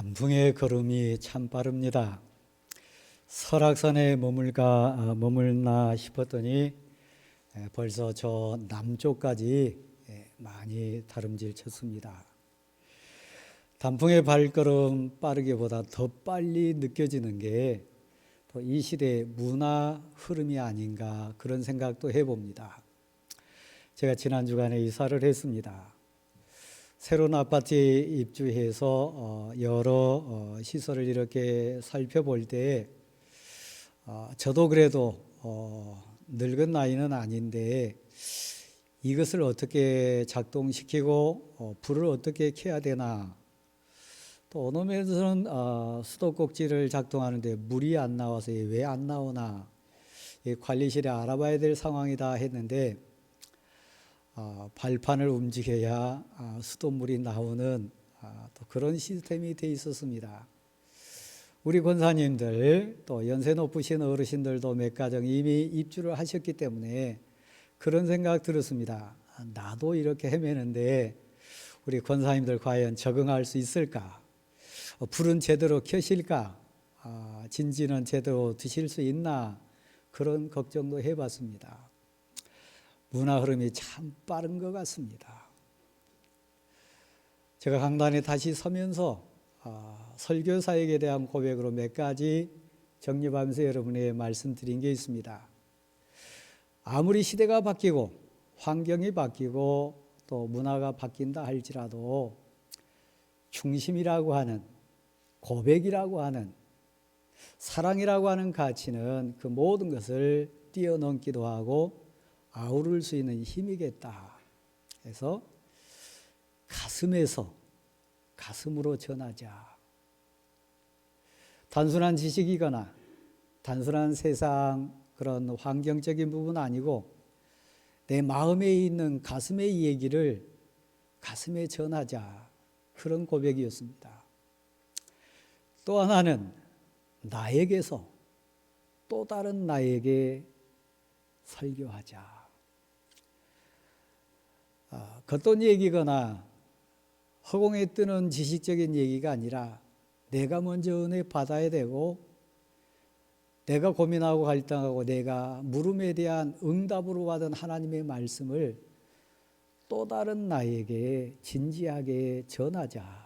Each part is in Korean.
단풍의 걸음이 참 빠릅니다. 설악산에 머물나 싶었더니 벌써 저 남쪽까지 많이 다름질 쳤습니다. 단풍의 발걸음 빠르기보다 더 빨리 느껴지는 게 이 시대의 문화 흐름이 아닌가 그런 생각도 해봅니다. 제가 지난 주간에 이사를 했습니다. 새로운 아파트에 입주해서 여러 시설을 이렇게 살펴볼 때 저도 그래도 늙은 나이는 아닌데 이것을 어떻게 작동시키고 불을 어떻게 켜야 되나, 또 어느 면에서는 수도꼭지를 작동하는데 물이 안 나와서 왜 안 나오나 관리실에 알아봐야 될 상황이다 했는데 발판을 움직여야 수돗물이 나오는 또 그런 시스템이 돼 있었습니다. 우리 권사님들 또 연세 높으신 어르신들도 몇 가정 이미 입주를 하셨기 때문에 그런 생각 들었습니다. 나도 이렇게 헤매는데 우리 권사님들 과연 적응할 수 있을까? 불은 제대로 켜실까? 진지는 제대로 드실 수 있나? 그런 걱정도 해봤습니다. 문화 흐름이 참 빠른 것 같습니다. 제가 강단에 다시 서면서 설교 사역에 대한 고백으로 몇 가지 정립하면서 여러분에게 말씀드린 게 있습니다. 아무리 시대가 바뀌고 환경이 바뀌고 또 문화가 바뀐다 할지라도 중심이라고 하는, 고백이라고 하는, 사랑이라고 하는 가치는 그 모든 것을 뛰어넘기도 하고 아우를 수 있는 힘이겠다. 그래서 가슴에서 가슴으로 전하자. 단순한 지식이거나 단순한 세상 그런 환경적인 부분 아니고 내 마음에 있는 가슴의 얘기를 가슴에 전하자. 그런 고백이었습니다. 또 하나는 나에게서 또 다른 나에게 설교하자. 겉돈 얘기거나 허공에 뜨는 지식적인 얘기가 아니라 내가 먼저 은혜 받아야 되고 내가 고민하고 갈등하고 내가 물음에 대한 응답으로 받은 하나님의 말씀을 또 다른 나에게 진지하게 전하자.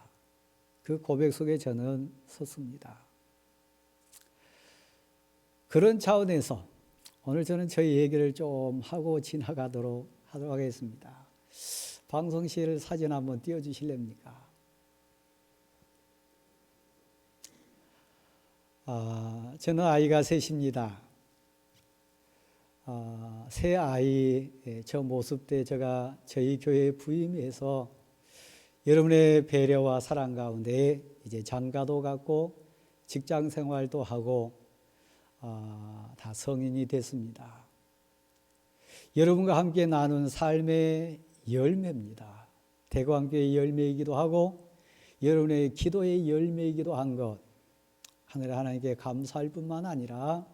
그 고백 속에 저는 섰습니다. 그런 차원에서 오늘 저는 저희 얘기를 좀 하고 지나가도록 하겠습니다. 방송실 사진 한번 띄워주실랍니까? 저는 아이가 셋입니다. 새 아이 저 모습 때 제가 저희 교회에 부임해서 여러분의 배려와 사랑 가운데 이제 장가도 갔고 직장 생활도 하고 다 성인이 됐습니다. 여러분과 함께 나눈 삶의 열매입니다. 대광교의 열매이기도 하고 여러분의 기도의 열매이기도 한 것, 하늘의 하나님께 감사할 뿐만 아니라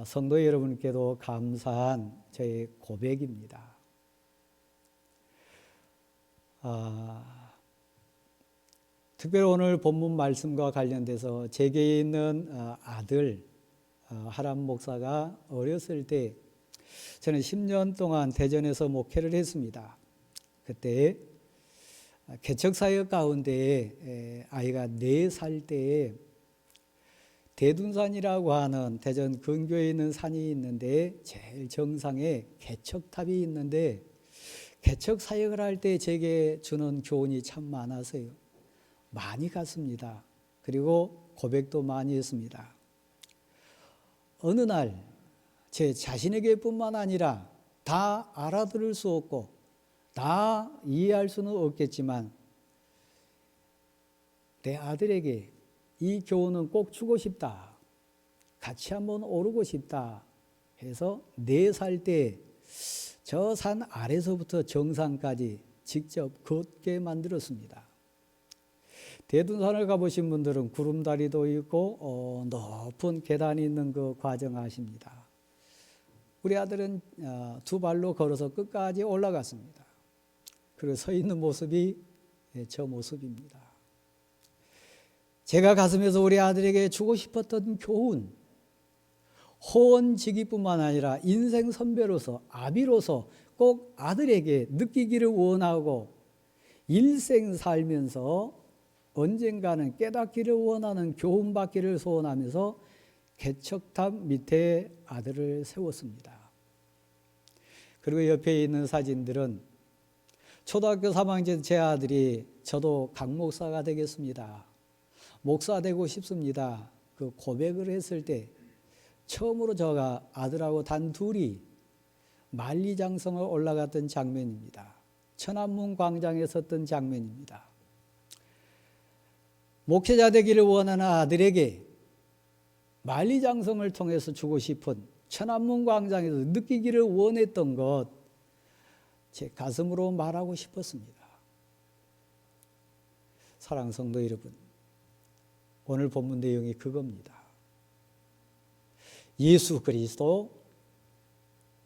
성도 여러분께도 감사한 저의 고백입니다. 특별히 오늘 본문 말씀과 관련돼서 제게 있는 아들 하람 목사가 어렸을 때 저는 10년 동안 대전에서 목회를 했습니다. 그때 개척사역 가운데 아이가 4살 때에 대둔산이라고 하는 대전 근교에 있는 산이 있는데 제일 정상에 개척탑이 있는데 개척사역을 할 때 제게 주는 교훈이 참 많아서요. 많이 갔습니다. 그리고 고백도 많이 했습니다. 어느 날 제 자신에게 뿐만 아니라 다 알아들을 수 없고 다 이해할 수는 없겠지만 내 아들에게 이 교훈은 꼭 주고 싶다. 같이 한번 오르고 싶다 해서 4살 때 저 산 아래서부터 정상까지 직접 걷게 만들었습니다. 대둔산을 가보신 분들은 구름다리도 있고 높은 계단이 있는 그 과정 아십니다. 우리 아들은 2발로 걸어서 끝까지 올라갔습니다. 그리고 서 있는 모습이 저 모습입니다. 제가 가슴에서 우리 아들에게 주고 싶었던 교훈, 호언지기뿐만 아니라 인생 선배로서, 아비로서 꼭 아들에게 느끼기를 원하고 일생 살면서 언젠가는 깨닫기를 원하는 교훈받기를 소원하면서 개척탑 밑에 아들을 세웠습니다. 그리고 옆에 있는 사진들은 초등학교 3학년 제 아들이 저도 강 목사가 되겠습니다, 목사 되고 싶습니다, 그 고백을 했을 때 처음으로 저가 아들하고 단 둘이 만리장성을 올라갔던 장면입니다. 천안문 광장에 섰던 장면입니다. 목회자 되기를 원하는 아들에게 만리장성을 통해서 주고 싶은 천안문 광장에서 느끼기를 원했던 것, 제 가슴으로 말하고 싶었습니다. 사랑하는 성도 여러분, 오늘 본문 내용이 그겁니다. 예수 그리스도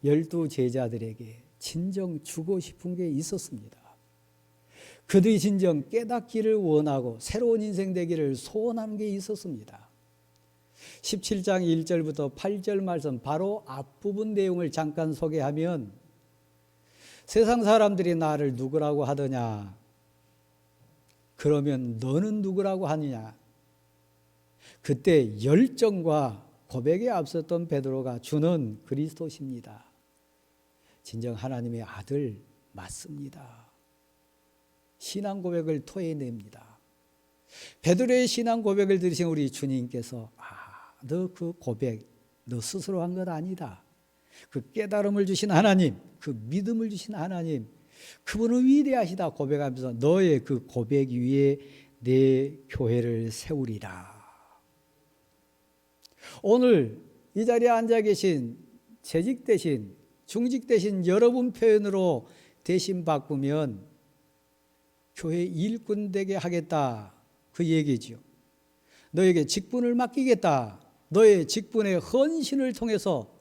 12 제자들에게 진정 주고 싶은 게 있었습니다. 그들이 진정 깨닫기를 원하고 새로운 인생 되기를 소원하는 게 있었습니다. 17장 1절부터 8절 말씀 바로 앞부분 내용을 잠깐 소개하면, 세상 사람들이 나를 누구라고 하더냐, 그러면 너는 누구라고 하느냐. 그때 열정과 고백에 앞섰던 베드로가 주는 그리스도십니다, 진정 하나님의 아들 맞습니다, 신앙 고백을 토해냅니다. 베드로의 신앙 고백을 들으신 우리 주님께서 너 그 고백 너 스스로 한 것 아니다, 그 깨달음을 주신 하나님, 그 믿음을 주신 하나님, 그분은 위대하시다 고백하면서 너의 그 고백 위에 내 교회를 세우리라. 오늘 이 자리에 앉아 계신 재직 대신 중직 대신 여러분 표현으로 대신 바꾸면 교회 일꾼 되게 하겠다, 그 얘기죠. 너에게 직분을 맡기겠다, 너의 직분의 헌신을 통해서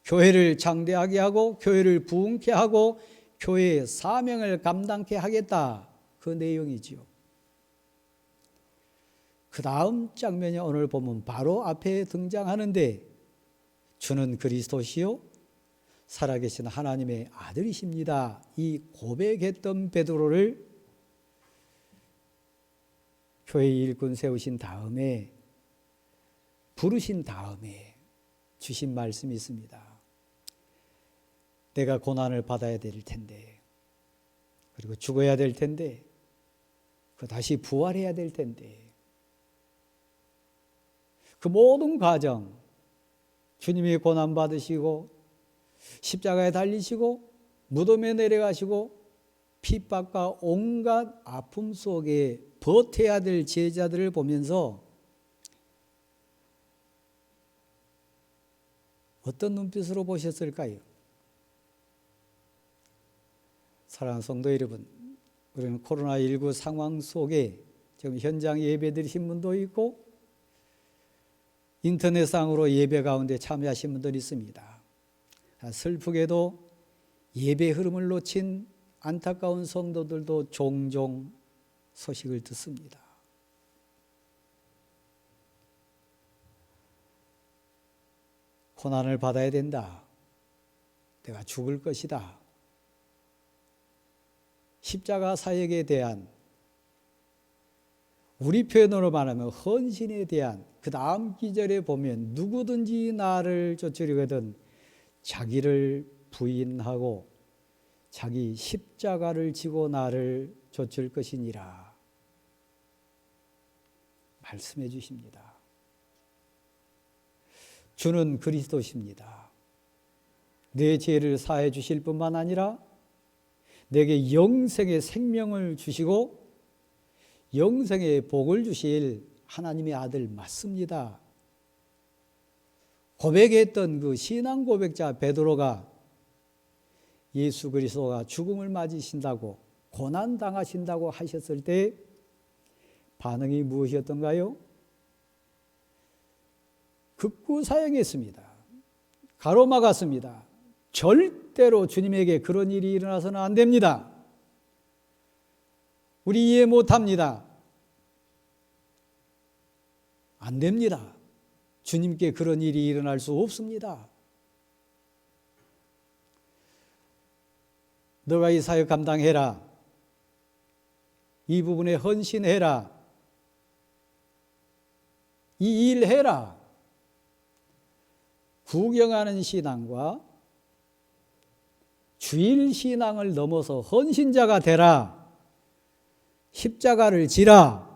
교회를 장대하게 하고 교회를 부흥케 하고 교회의 사명을 감당케 하겠다, 그 내용이지요. 그 다음 장면이 오늘 보면 바로 앞에 등장하는데, 주는 그리스도시요 살아계신 하나님의 아들이십니다, 이 고백했던 베드로를 교회 일꾼 세우신 다음에, 부르신 다음에 주신 말씀이 있습니다. 내가 고난을 받아야 될 텐데, 그리고 죽어야 될 텐데, 그 다시 부활해야 될 텐데, 그 모든 과정, 주님이 고난 받으시고 십자가에 달리시고 무덤에 내려가시고 핍박과 온갖 아픔 속에 버텨야 될 제자들을 보면서 어떤 눈빛으로 보셨을까요? 사랑하는 성도 여러분, 우리는 코로나19 상황 속에 지금 현장 예배 드리신 분도 있고 인터넷상으로 예배 가운데 참여하신 분들이 있습니다. 슬프게도 예배 흐름을 놓친 안타까운 성도들도 종종 소식을 듣습니다. 고난을 받아야 된다, 내가 죽을 것이다, 십자가 사역에 대한, 우리 표현으로 말하면 헌신에 대한, 그 다음 기절에 보면 누구든지 나를 쫓으려거든 자기를 부인하고 자기 십자가를 지고 나를 쫓을 것이니라 말씀해 주십니다. 주는 그리스도십니다. 내 죄를 사해 주실 뿐만 아니라 내게 영생의 생명을 주시고 영생의 복을 주실 하나님의 아들 맞습니다. 고백했던 그 신앙 고백자 베드로가 예수 그리스도가 죽음을 맞으신다고, 고난 당하신다고 하셨을 때 반응이 무엇이었던가요? 극구 사양했습니다. 가로막았습니다. 절대로 주님에게 그런 일이 일어나서는 안 됩니다. 우리 이해 못합니다. 안 됩니다. 주님께 그런 일이 일어날 수 없습니다. 너가 이 사역 감당해라. 이 부분에 헌신해라. 이 일 해라. 구경하는 신앙과 주일 신앙을 넘어서 헌신자가 되라. 십자가를 지라.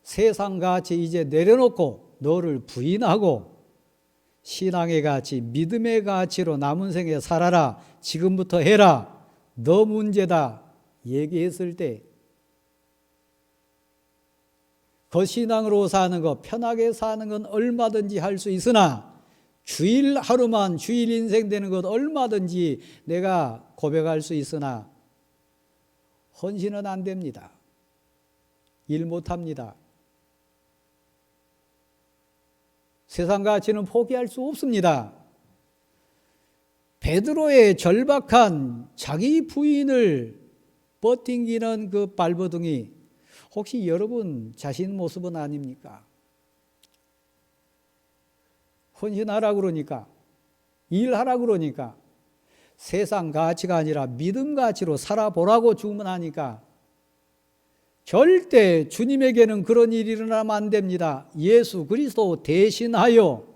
세상 가치 이제 내려놓고 너를 부인하고 신앙의 가치, 믿음의 가치로 남은 생에 살아라. 지금부터 해라. 너 문제다. 얘기했을 때 거신앙으로 사는 것, 편하게 사는 건 얼마든지 할 수 있으나 주일 하루만 주일 인생 되는 것 얼마든지 내가 고백할 수 있으나 헌신은 안 됩니다. 일 못합니다. 세상 가치는 포기할 수 없습니다. 베드로의 절박한 자기 부인을 버팅기는 그 발버둥이 혹시 여러분 자신 모습은 아닙니까? 헌신하라 그러니까, 일하라 그러니까, 세상 가치가 아니라 믿음 가치로 살아보라고 주문하니까 절대 주님에게는 그런 일이 일어나면 안 됩니다. 예수 그리스도 대신하여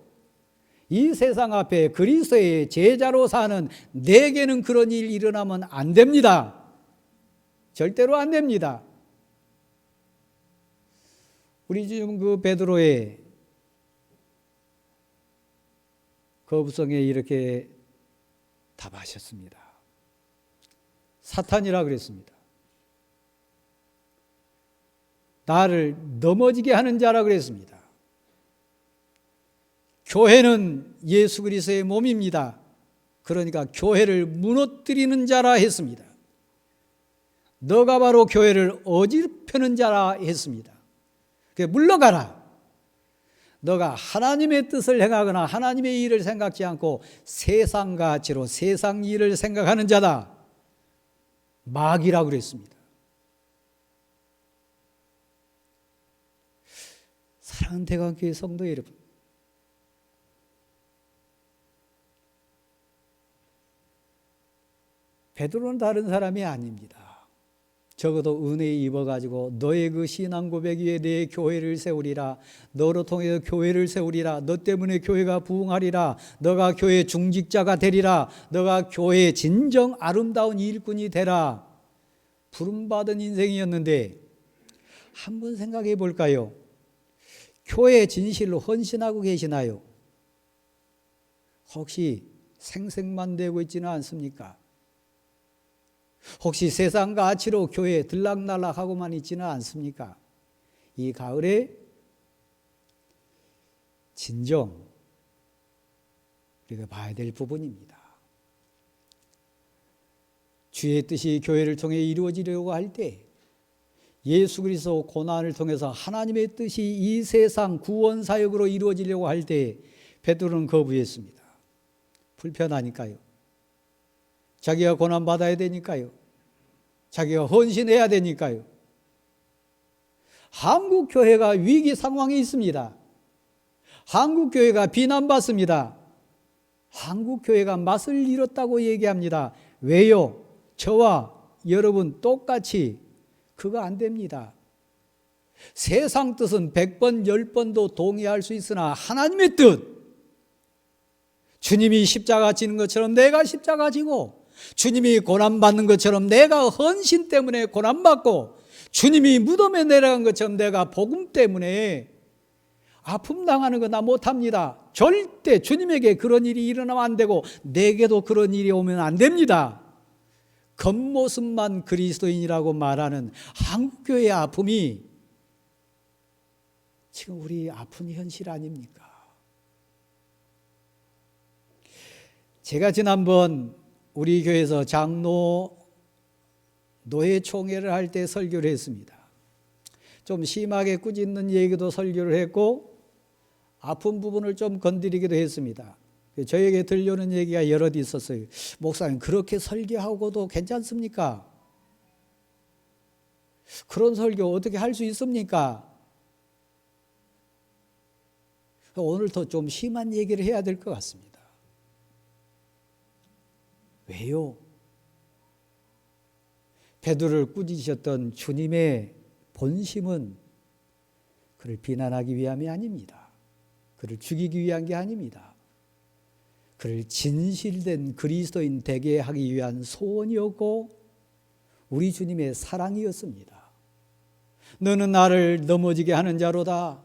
이 세상 앞에 그리스도의 제자로 사는 내게는 그런 일이 일어나면 안 됩니다. 절대로 안 됩니다. 우리 지금 그 베드로의 거부성에 이렇게 답하셨습니다. 사탄이라 그랬습니다. 나를 넘어지게 하는 자라 그랬습니다. 교회는 예수 그리스도의 몸입니다. 그러니까 교회를 무너뜨리는 자라 했습니다. 너가 바로 교회를 어지럽히는 자라 했습니다. 물러가라. 너가 하나님의 뜻을 행하거나 하나님의 일을 생각지 않고 세상 가치로 세상 일을 생각하는 자다. 마귀라고 그랬습니다. 사랑하는 대강교회 성도 여러분, 베드로는 다른 사람이 아닙니다. 적어도 은혜에 입어가지고 너의 그 신앙 고백 위에 내 교회를 세우리라. 너로 통해서 교회를 세우리라. 너 때문에 교회가 부흥하리라. 너가 교회 중직자가 되리라. 너가 교회의 진정 아름다운 일꾼이 되라. 부름받은 인생이었는데 한번 생각해 볼까요? 교회 진실로 헌신하고 계시나요? 혹시 생색만 내고 있지는 않습니까? 혹시 세상 가치로 교회에 들락날락하고만 있지는 않습니까? 이 가을에 진정 우리가 봐야 될 부분입니다. 주의 뜻이 교회를 통해 이루어지려고 할 때 예수 그리스도 고난을 통해서 하나님의 뜻이 이 세상 구원 사역으로 이루어지려고 할 때 베드로는 거부했습니다. 불편하니까요. 자기가 고난받아야 되니까요. 자기가 헌신해야 되니까요. 한국 교회가 위기 상황에 있습니다. 한국 교회가 비난받습니다. 한국 교회가 맛을 잃었다고 얘기합니다. 왜요? 저와 여러분 똑같이 그거 안 됩니다. 세상 뜻은 100번 10번도 동의할 수 있으나 하나님의 뜻, 주님이 십자가 지는 것처럼 내가 십자가 지고, 주님이 고난받는 것처럼 내가 헌신 때문에 고난받고, 주님이 무덤에 내려간 것처럼 내가 복음 때문에 아픔 당하는 거 나 못합니다. 절대 주님에게 그런 일이 일어나면 안 되고 내게도 그런 일이 오면 안 됩니다. 겉모습만 그리스도인이라고 말하는 한국교회의 아픔이 지금 우리 아픈 현실 아닙니까? 제가 지난번 우리 교회에서 장로 노회총회를 할 때 설교를 했습니다. 좀 심하게 꾸짖는 얘기도 설교를 했고 아픈 부분을 좀 건드리기도 했습니다. 저에게 들려오는 얘기가 여럿 있었어요. 목사님, 그렇게 설교하고도 괜찮습니까? 그런 설교 어떻게 할 수 있습니까? 오늘 더 좀 심한 얘기를 해야 될 것 같습니다. 왜요? 베드로를 꾸짖으셨던 주님의 본심은 그를 비난하기 위함이 아닙니다. 그를 죽이기 위한 게 아닙니다. 그를 진실된 그리스도인 되게 하기 위한 소원이었고 우리 주님의 사랑이었습니다. 너는 나를 넘어지게 하는 자로다.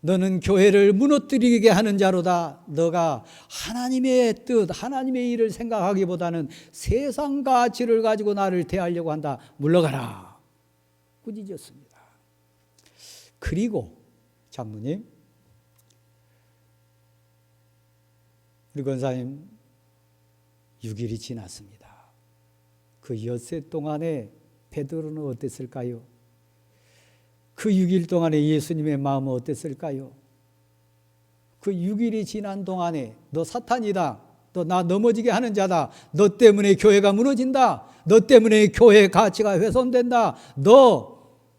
너는 교회를 무너뜨리게 하는 자로다. 너가 하나님의 뜻, 하나님의 일을 생각하기보다는 세상 가치를 가지고 나를 대하려고 한다. 물러가라. 꾸짖었습니다. 그리고 장로님, 우리 권사님 6일이 지났습니다. 그 엿새 동안에 베드로는 어땠을까요? 그 6일 동안에 예수님의 마음은 어땠을까요? 그 6일이 지난 동안에 너 사탄이다. 너 나 넘어지게 하는 자다. 너 때문에 교회가 무너진다. 너 때문에 교회 가치가 훼손된다. 너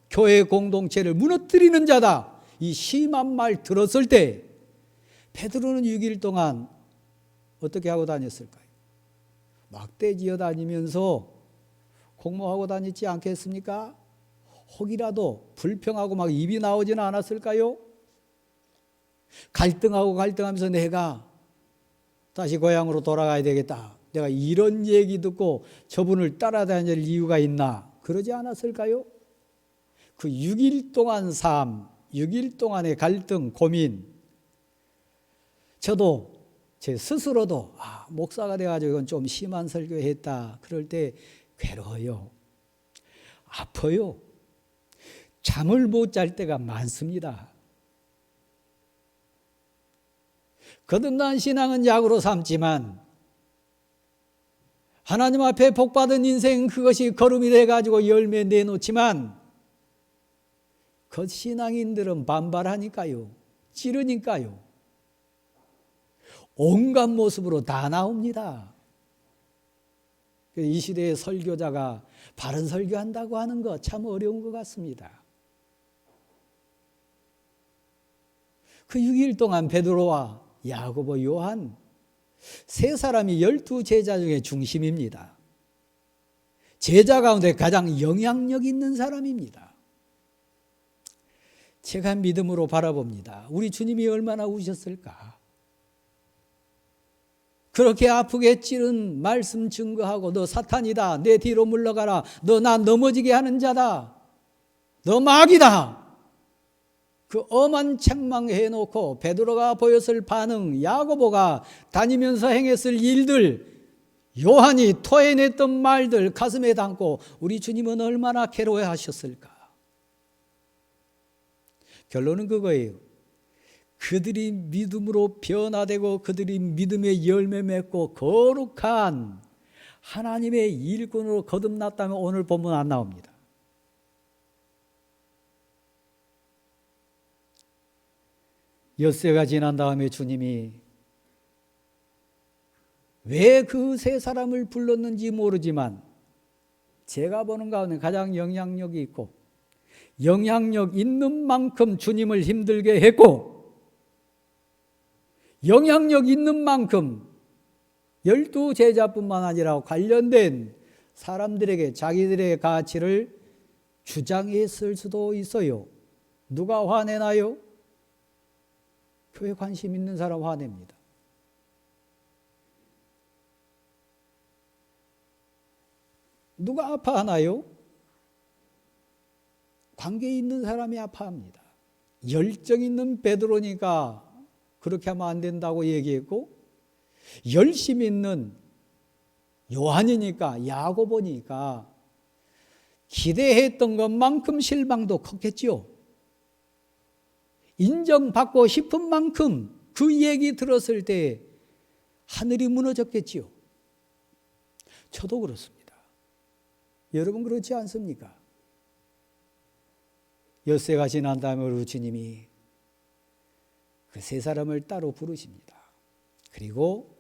교회 공동체를 무너뜨리는 자다. 이 심한 말 들었을 때 베드로는 6일 동안 어떻게 하고 다녔을까요? 막대지어 다니면서 공모하고 다녔지 않겠습니까? 혹이라도 불평하고 막 입이 나오지는 않았을까요? 갈등하면서 내가 다시 고향으로 돌아가야 되겠다. 내가 이런 얘기 듣고 저분을 따라다닐 이유가 있나? 그러지 않았을까요? 그 6일 동안 삶, 6일 동안의 갈등, 고민, 저도 제 스스로도 목사가 돼가지고 이건 좀 심한 설교했다. 그럴 때 괴로워요. 아파요. 잠을 못 잘 때가 많습니다. 거듭난 신앙은 약으로 삼지만 하나님 앞에 복받은 인생 그것이 걸음이 돼가지고 열매 내놓지만 그 신앙인들은 반발하니까요. 찌르니까요. 온갖 모습으로 다 나옵니다. 이 시대의 설교자가 바른 설교한다고 하는 거 참 어려운 것 같습니다. 그 6일 동안 베드로와 야고보, 요한 세 사람이 12제자 중에 중심입니다. 제자 가운데 가장 영향력 있는 사람입니다. 제가 믿음으로 바라봅니다. 우리 주님이 얼마나 우셨을까? 그렇게 아프게 찌른 말씀 증거하고 너 사탄이다. 내 뒤로 물러가라. 너 나 넘어지게 하는 자다. 너 마귀다. 그 엄한 책망해놓고 베드로가 보였을 반응, 야고보가 다니면서 행했을 일들, 요한이 토해냈던 말들 가슴에 담고 우리 주님은 얼마나 괴로워하셨을까? 결론은 그거예요. 그들이 믿음으로 변화되고 그들이 믿음의 열매 맺고 거룩한 하나님의 일꾼으로 거듭났다면 오늘 본문 안 나옵니다. 엿새가 지난 다음에 주님이 왜 그 세 사람을 불렀는지 모르지만 제가 보는 가운데 가장 영향력이 있고 영향력 있는 만큼 주님을 힘들게 했고 영향력 있는 만큼 12제자뿐만 아니라 관련된 사람들에게 자기들의 가치를 주장했을 수도 있어요. 누가 화내나요? 교회 관심 있는 사람 화냅니다. 누가 아파하나요? 관계 있는 사람이 아파합니다. 열정 있는 베드로니까 그렇게 하면 안 된다고 얘기했고 열심 있는 요한이니까 야고보니까 기대했던 것만큼 실망도 컸겠죠. 인정받고 싶은 만큼 그 얘기 들었을 때 하늘이 무너졌겠지요. 저도 그렇습니다. 여러분 그렇지 않습니까? 엿새가 지난 다음에 우리 주님이 그 세 사람을 따로 부르십니다. 그리고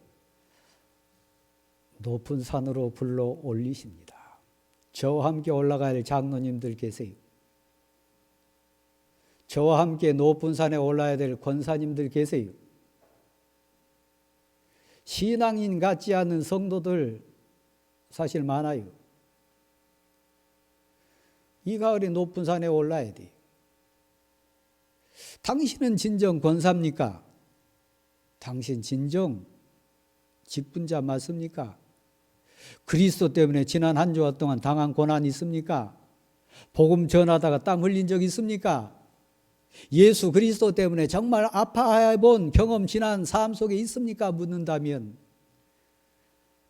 높은 산으로 불러 올리십니다. 저와 함께 올라갈 장로님들 계세요. 저와 함께 높은 산에 올라야 될 권사님들 계세요. 신앙인 같지 않은 성도들 사실 많아요. 이 가을에 높은 산에 올라야 돼요. 당신은 진정 권사입니까? 당신 진정 직분자 맞습니까? 그리스도 때문에 지난 한 주와 동안 당한 고난이 있습니까? 복음 전하다가 땀 흘린 적 있습니까? 예수 그리스도 때문에 정말 아파해 본 경험 지난 삶 속에 있습니까? 묻는다면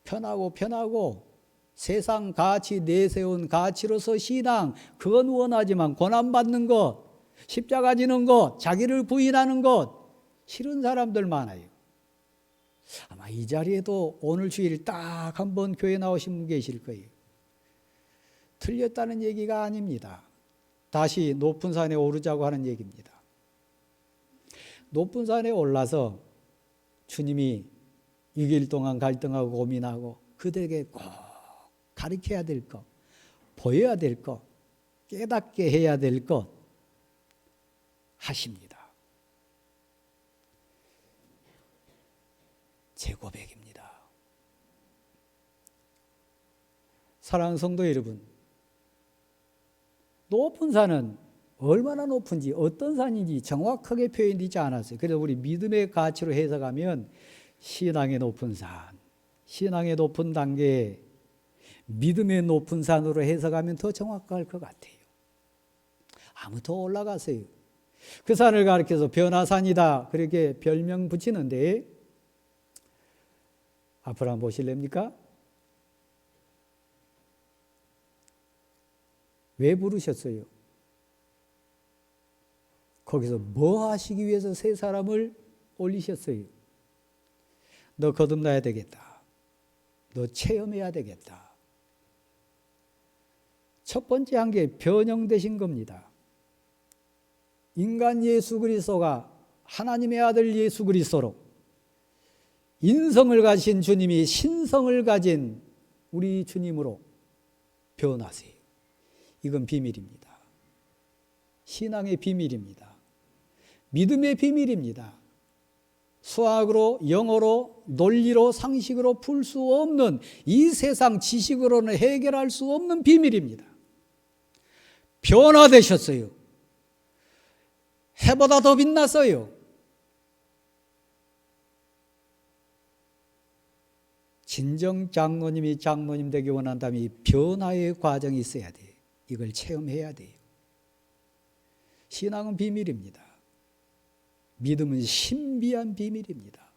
편하고 세상 가치 내세운 가치로서 신앙 그건 원하지만 고난받는 것, 십자가 지는 것, 자기를 부인하는 것 싫은 사람들 많아요. 아마 이 자리에도 오늘 주일 딱 한 번 교회 나오신 분 계실 거예요. 틀렸다는 얘기가 아닙니다. 다시 높은 산에 오르자고 하는 얘기입니다. 높은 산에 올라서 주님이 6일 동안 갈등하고 고민하고 그들에게 꼭 가르쳐야 될 것, 보여야 될 것, 깨닫게 해야 될 것 하십니다. 제 고백입니다. 사랑하는 성도 여러분, 높은 산은 얼마나 높은지 어떤 산인지 정확하게 표현되지 않았어요. 그래서 우리 믿음의 가치로 해석하면 신앙의 높은 산, 신앙의 높은 단계, 믿음의 높은 산으로 해석하면 더 정확할 것 같아요. 아무 더 올라가세요. 그 산을 가리켜서 변화산이다 그렇게 별명 붙이는데 앞으로 한번 보실랍니까? 왜 부르셨어요? 거기서 뭐 하시기 위해서 세 사람을 올리셨어요? 너 거듭나야 되겠다. 너 체험해야 되겠다. 첫 번째 한 게 변형되신 겁니다. 인간 예수 그리스도가 하나님의 아들 예수 그리스도로 인성을 가진 주님이 신성을 가진 우리 주님으로 변하세요. 이건 비밀입니다. 신앙의 비밀입니다. 믿음의 비밀입니다. 수학으로, 영어로, 논리로, 상식으로 풀 수 없는 이 세상 지식으로는 해결할 수 없는 비밀입니다. 변화되셨어요. 해보다 더 빛났어요. 진정 장로님이 장로님 되기 원한다면 이 변화의 과정이 있어야 돼요. 이걸 체험해야 돼요. 신앙은 비밀입니다. 믿음은 신비한 비밀입니다.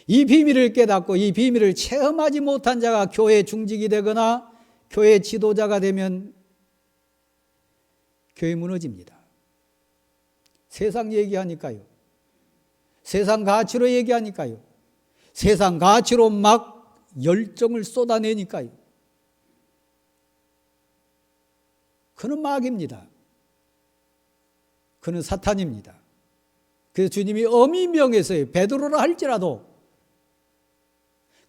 이 비밀을 깨닫고 이 비밀을 체험하지 못한 자가 교회 중직이 되거나 교회 지도자가 되면 교회 무너집니다. 세상 얘기하니까요. 세상 가치로 얘기하니까요. 세상 가치로 막 열정을 쏟아내니까요. 그는 마귀입니다. 그는 사탄입니다. 그래서 주님이 엄히 명했어요. 베드로라 할지라도.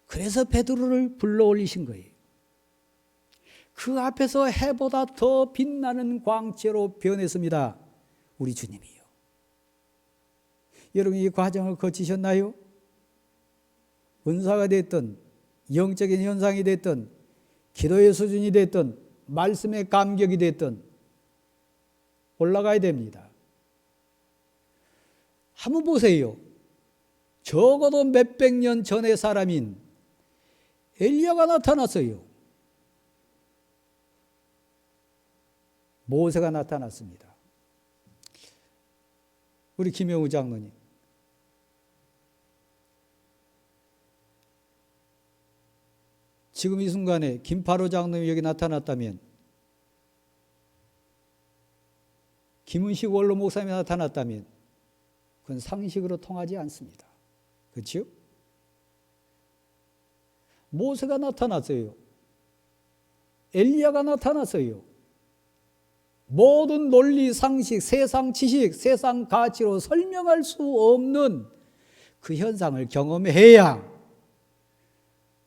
그래서 베드로를 불러 올리신 거예요. 그 앞에서 해보다 더 빛나는 광채로 변했습니다. 우리 주님이요. 여러분 이 과정을 거치셨나요? 은사가 됐든 영적인 현상이 됐든 기도의 수준이 됐든 말씀의 감격이 됐든 올라가야 됩니다. 한번 보세요. 적어도 몇백 년 전의 사람인 엘리야가 나타났어요. 모세가 나타났습니다. 우리 김영우 장로님. 지금 이 순간에 김파로 장로님이 여기 나타났다면 김은식 원로 목사님이 나타났다면 그건 상식으로 통하지 않습니다. 그렇죠? 모세가 나타났어요. 엘리야가 나타났어요. 모든 논리, 상식, 세상 지식, 세상 가치로 설명할 수 없는 그 현상을 경험해야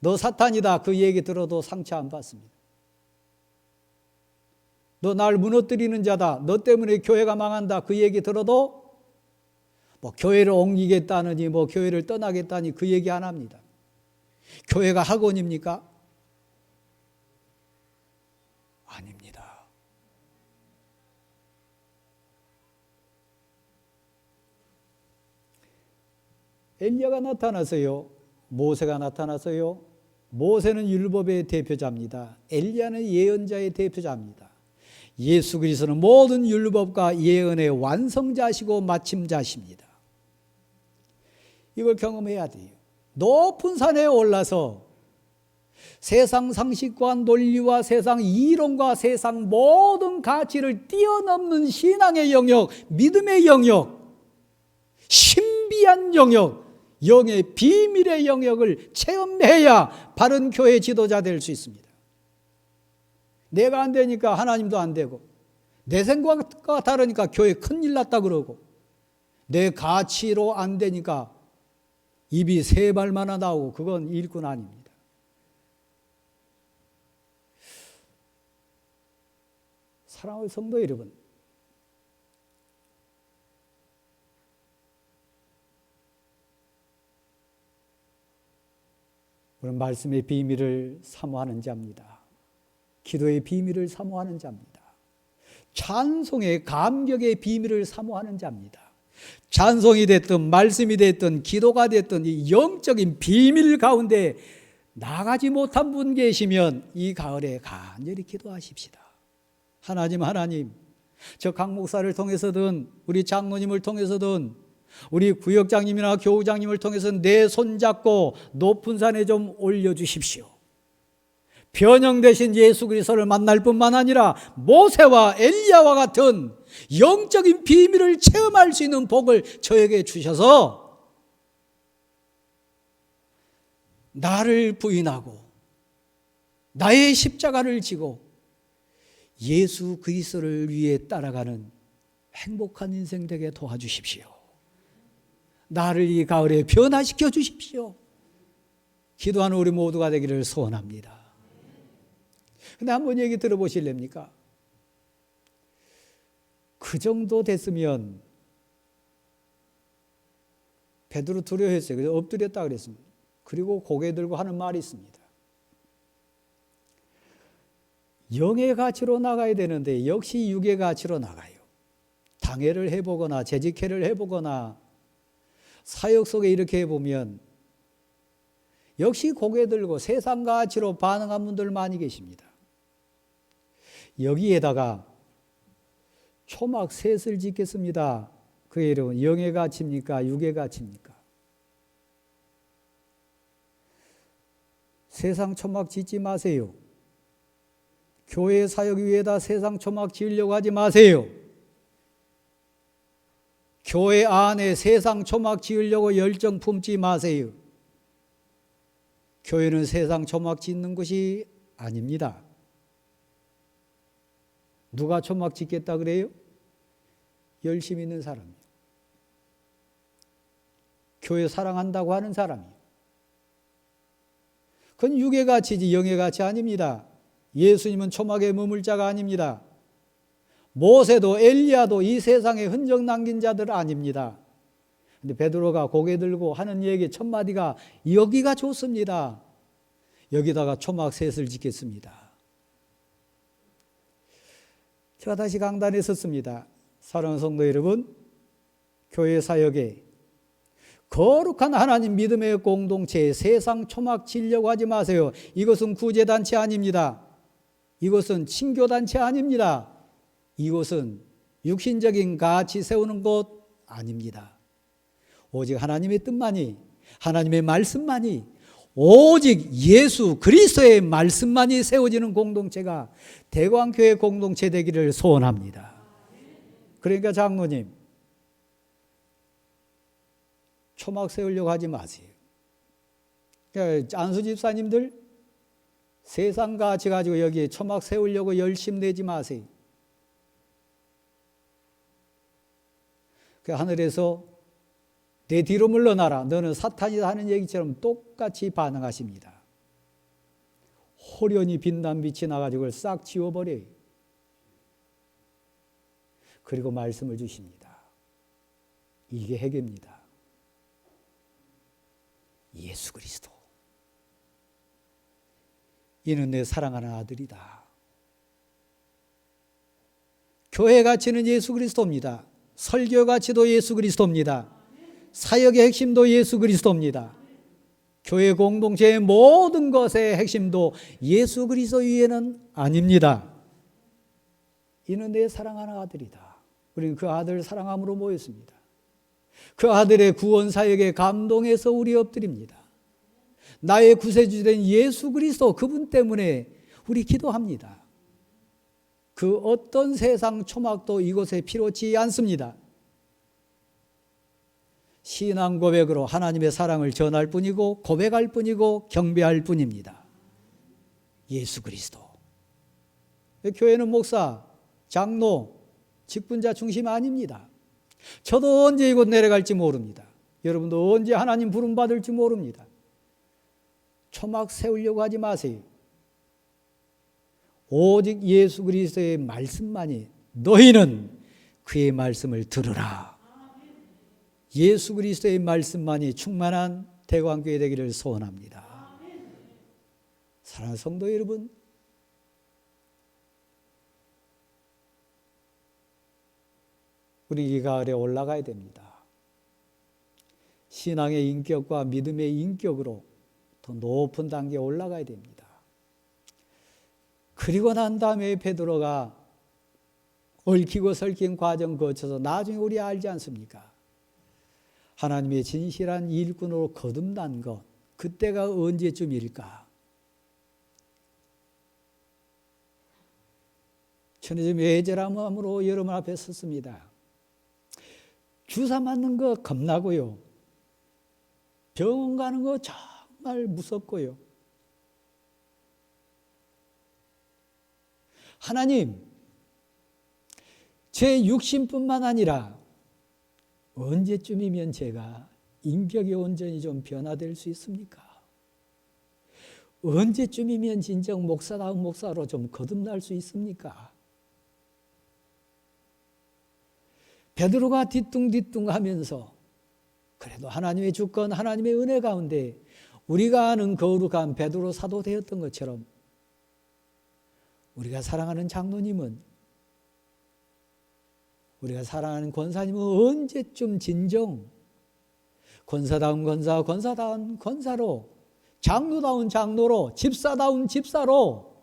너 사탄이다 그 얘기 들어도 상처 안 받습니다. 너 날 무너뜨리는 자다. 너 때문에 교회가 망한다. 그 얘기 들어도 뭐 교회를 옮기겠다느니 뭐 교회를 떠나겠다니 그 얘기 안 합니다. 교회가 학원입니까? 아닙니다. 엘리야가 나타났어요. 모세가 나타났어요. 모세는 율법의 대표자입니다. 엘리야는 예언자의 대표자입니다. 예수 그리스도는 모든 율법과 예언의 완성자시고 마침자십니다. 이걸 경험해야 돼요. 높은 산에 올라서 세상 상식과 논리와 세상 이론과 세상 모든 가치를 뛰어넘는 신앙의 영역, 믿음의 영역, 신비한 영역, 영의 비밀의 영역을 체험해야 바른 교회 지도자 될 수 있습니다. 내가 안 되니까 하나님도 안 되고, 내 생각과 다르니까 교회 큰일 났다 그러고, 내 가치로 안 되니까 입이 세 발마나 나오고, 그건 일꾼 아닙니다. 사랑하는 성도 여러분, 우리는 말씀의 비밀을 사모하는 자입니다. 기도의 비밀을 사모하는 자입니다. 찬송의 감격의 비밀을 사모하는 자입니다. 찬송이 됐든 말씀이 됐든 기도가 됐든 이 영적인 비밀 가운데 나가지 못한 분 계시면 이 가을에 간절히 기도하십시다. 하나님, 저 강 목사를 통해서든 우리 장로님을 통해서든 우리 구역장님이나 교우장님을 통해서 내 손잡고 높은 산에 좀 올려주십시오. 변형 되신 예수 그리스도를 만날 뿐만 아니라 모세와 엘리야와 같은 영적인 비밀을 체험할 수 있는 복을 저에게 주셔서 나를 부인하고 나의 십자가를 지고 예수 그리스도를 위해 따라가는 행복한 인생 되게 도와주십시오. 나를 이 가을에 변화시켜 주십시오. 기도하는 우리 모두가 되기를 소원합니다. 근데 한번 얘기 들어보실랍니까? 그 정도 됐으면 베드로 두려워했어요. 그래서 엎드렸다 그랬습니다. 그리고 고개 들고 하는 말이 있습니다. 영의 가치로 나가야 되는데 역시 육의 가치로 나가요. 당회를 해보거나 재직회를 해보거나 사역 속에 이렇게 해보면 역시 고개 들고 세상 가치로 반응한 분들 많이 계십니다. 여기에다가 초막 셋을 짓겠습니다. 그의 이름은 영의 가치입니까? 육의 가치입니까? 세상 초막 짓지 마세요. 교회 사역 위에다 세상 초막 지으려고 하지 마세요. 교회 안에 세상 초막 지으려고 열정 품지 마세요. 교회는 세상 초막 짓는 것이 아닙니다. 누가 초막 짓겠다 그래요? 열심히 있는 사람이요. 교회 사랑한다고 하는 사람이요. 그건 육의 가치지 영의 가치 아닙니다. 예수님은 초막에 머물 자가 아닙니다. 모세도 엘리야도 이 세상에 흔적 남긴 자들 아닙니다. 근데 베드로가 고개 들고 하는 얘기 첫 마디가 여기가 좋습니다. 여기다가 초막 셋을 짓겠습니다. 제가 다시 강단에 섰습니다. 사랑하는 성도 여러분, 교회 사역에 거룩한 하나님 믿음의 공동체에 세상 초막 지려고 하지 마세요. 이것은 구제단체 아닙니다. 이것은 친교단체 아닙니다. 이곳은 육신적인 가치 세우는 곳 아닙니다. 오직 하나님의 뜻만이, 하나님의 말씀만이, 오직 예수 그리스도의 말씀만이 세워지는 공동체가 대광교회 공동체 되기를 소원합니다. 그러니까 장로님, 초막 세우려고 하지 마세요. 그러니까 안수 집사님들 세상 가치 가지고 여기에 초막 세우려고 열심 내지 마세요. 그 하늘에서 내 뒤로 물러나라. 너는 사탄이다 하는 얘기처럼 똑같이 반응하십니다. 호련히 빛난 빛이 나가지고 그걸 싹 지워버려요. 그리고 말씀을 주십니다. 이게 핵입니다. 예수 그리스도. 이는 내 사랑하는 아들이다. 교회 가치는 예수 그리스도입니다. 설교 가치도 예수 그리스도입니다. 사역의 핵심도 예수 그리스도입니다. 교회 공동체의 모든 것의 핵심도 예수 그리스도 위에는 아닙니다. 이는 내 사랑하는 아들이다. 우리는 그 아들을 사랑함으로 모였습니다. 그 아들의 구원 사역에 감동해서 우리 엎드립니다. 나의 구세주된 예수 그리스도 그분 때문에 우리 기도합니다. 그 어떤 세상 초막도 이곳에 필요치 않습니다. 신앙 고백으로 하나님의 사랑을 전할 뿐이고 고백할 뿐이고 경배할 뿐입니다. 예수 그리스도. 교회는 목사, 장로, 직분자 중심 아닙니다. 저도 언제 이곳 내려갈지 모릅니다. 여러분도 언제 하나님 부름 받을지 모릅니다. 초막 세우려고 하지 마세요. 오직 예수 그리스도의 말씀만이 너희는 그의 말씀을 들으라. 예수 그리스도의 말씀만이 충만한 대광교회 되기를 소원합니다. 사랑하는 성도 여러분, 우리 이 가을에 올라가야 됩니다. 신앙의 인격과 믿음의 인격으로 더 높은 단계에 올라가야 됩니다. 그리고 난 다음에 베드로가 얽히고 설킨 과정 거쳐서 나중에 우리 알지 않습니까? 하나님의 진실한 일꾼으로 거듭난 것, 그때가 언제쯤일까? 저는 지금 외절함으로 여러분 앞에 섰습니다. 주사 맞는 거 겁나고요. 병원 가는 거 정말 무섭고요. 하나님, 제 육신뿐만 아니라 언제쯤이면 제가 인격이 온전히 좀 변화될 수 있습니까? 언제쯤이면 진정 목사다운 목사로 좀 거듭날 수 있습니까? 베드로가 뒤뚱뒤뚱 하면서 그래도 하나님의 주권, 하나님의 은혜 가운데 우리가 아는 거룩한 베드로 사도 되었던 것처럼 우리가 사랑하는 장로님은, 우리가 사랑하는 권사님은 언제쯤 진정 권사다운 권사, 권사다운 권사로, 장로다운 장로로, 집사다운 집사로,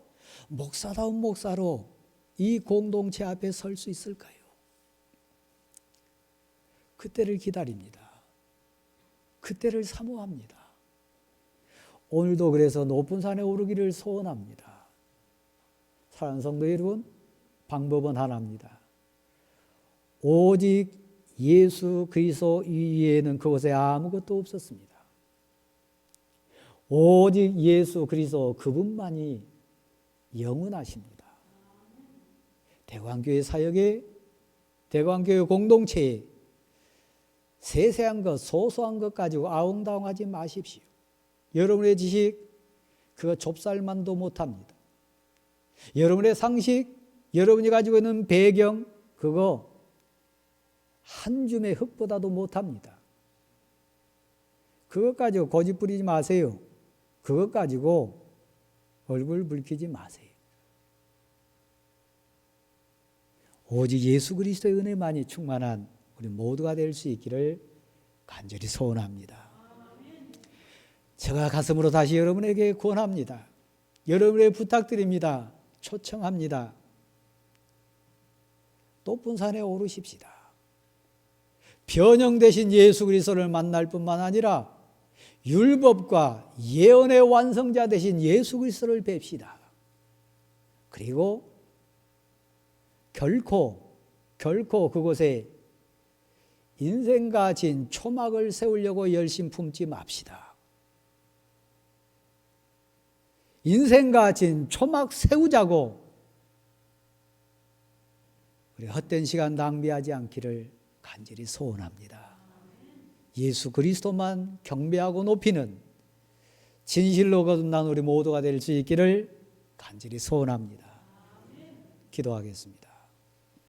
목사다운 목사로 이 공동체 앞에 설 수 있을까요? 그때를 기다립니다. 그때를 사모합니다. 오늘도 그래서 높은 산에 오르기를 소원합니다. 사랑하는 성도 여러분, 방법은 하나입니다. 오직 예수 그리스도 위에는 그곳에 아무것도 없었습니다. 오직 예수 그리스도 그분만이 영원하십니다. 대광교회 사역에, 대광교회 공동체에 세세한 것, 소소한 것 가지고 아웅다웅하지 마십시오. 여러분의 지식, 그거 좁쌀만도 못합니다. 여러분의 상식, 여러분이 가지고 있는 배경, 그거 한 줌의 흙보다도 못합니다. 그것 가지고 고집 부리지 마세요. 그것 가지고 얼굴 붉히지 마세요. 오직 예수 그리스도의 은혜만이 충만한 우리 모두가 될 수 있기를 간절히 소원합니다. 제가 가슴으로 다시 여러분에게 권합니다. 여러분에게 부탁드립니다. 초청합니다. 높은 산에 오르십시다. 변형되신 예수 그리스도를 만날 뿐만 아니라 율법과 예언의 완성자 되신 예수 그리스도를 뵙시다. 그리고 결코 그곳에 인생과 진 초막을 세우려고 열심 품지 맙시다. 인생과 진 초막 세우자고 우리 헛된 시간 낭비하지 않기를 간절히 소원합니다. 예수 그리스도만 경배하고 높이는 진실로 거듭난 우리 모두가 될 수 있기를 간절히 소원합니다. 기도하겠습니다.